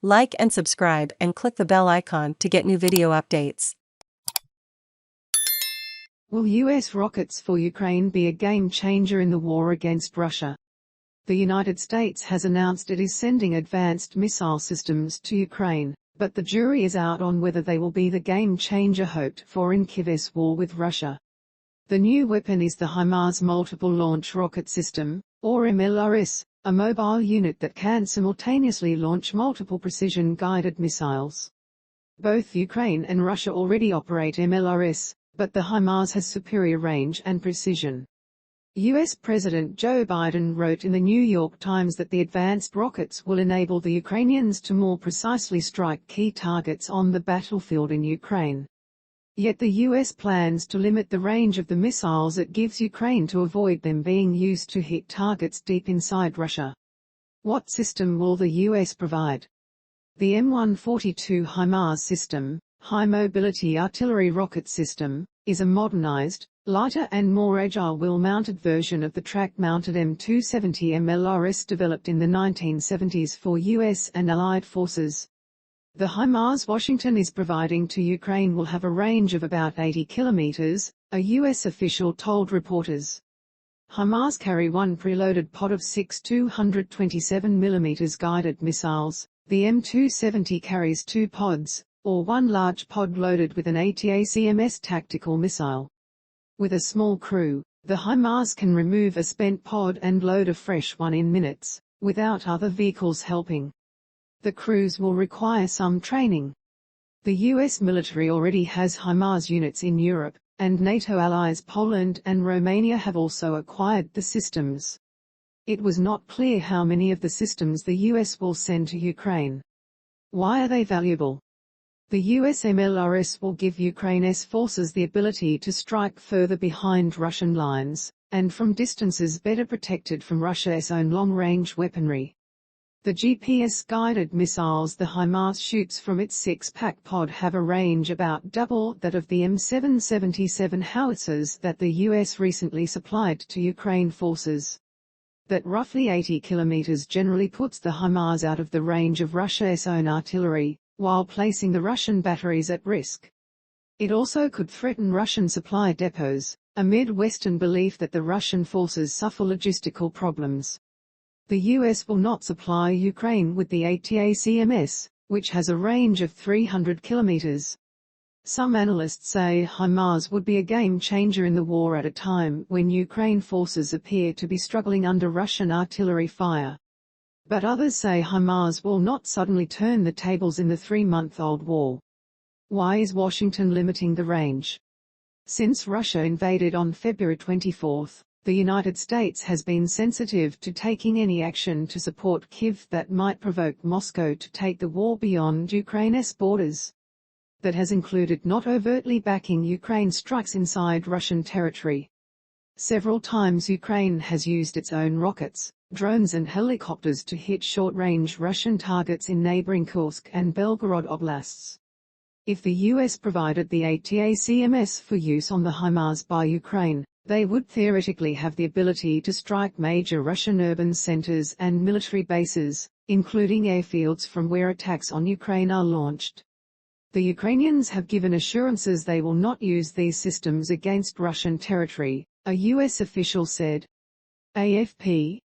Like and subscribe and click the bell icon to get new video updates. Will US rockets for Ukraine be a game changer in the war against Russia? The United States has announced it is sending advanced missile systems to Ukraine, but the jury is out on whether they will be the game changer hoped for in Kyiv's war with Russia. The new weapon is the Himars Multiple Launch Rocket System, or MLRS, a mobile unit that can simultaneously launch multiple precision-guided missiles. Both Ukraine and Russia already operate MLRS, but the Himars has superior range and precision. US President Joe Biden wrote in the New York Times that the advanced rockets will enable the Ukrainians to more precisely strike key targets on the battlefield in Ukraine. Yet the US plans to limit the range of the missiles it gives Ukraine to avoid them being used to hit targets deep inside Russia. What system will the US provide? The M142 Himars system, High Mobility Artillery Rocket System, is a modernized, lighter and more agile wheel-mounted version of the track-mounted M270 MLRS developed in the 1970s for US and Allied forces. The Himars Washington is providing to Ukraine will have a range of about 80 kilometers, a US official told reporters. Himars carry one preloaded pod of 6 227 mm guided missiles. The M270 carries two pods, or one large pod loaded with an ATACMS tactical missile. With a small crew, the Himars can remove a spent pod and load a fresh one in minutes, without other vehicles helping. The crews will require some training. The US military already has Himars units in Europe, and NATO allies Poland and Romania have also acquired the systems. It was not clear how many of the systems the US will send to Ukraine. Why are they valuable? The US MLRS will give Ukraine's forces the ability to strike further behind Russian lines, and from distances better protected from Russia's own long-range weaponry. The GPS-guided missiles the Himars shoots from its six-pack pod have a range about double that of the M777 howitzers that the US recently supplied to Ukraine forces. That roughly 80 kilometers generally puts the Himars out of the range of Russia's own artillery, while placing the Russian batteries at risk. It also could threaten Russian supply depots, amid Western belief that the Russian forces suffer logistical problems. The US will not supply Ukraine with the ATACMS, which has a range of 300 kilometers. Some analysts say Himars would be a game changer in the war at a time when Ukraine forces appear to be struggling under Russian artillery fire. But others say Himars will not suddenly turn the tables in the 3-month-old war. Why is Washington limiting the range? Since Russia invaded on February 24, the United States has been sensitive to taking any action to support Kyiv that might provoke Moscow to take the war beyond Ukraine's borders. That has included not overtly backing Ukraine strikes inside Russian territory. Several times Ukraine has used its own rockets, drones and helicopters to hit short-range Russian targets in neighbouring Kursk and Belgorod oblasts. If the US provided the ATACMS for use on the Himars by Ukraine, they would theoretically have the ability to strike major Russian urban centers and military bases, including airfields from where attacks on Ukraine are launched. The Ukrainians have given assurances they will not use these systems against Russian territory, a US official said. AFP,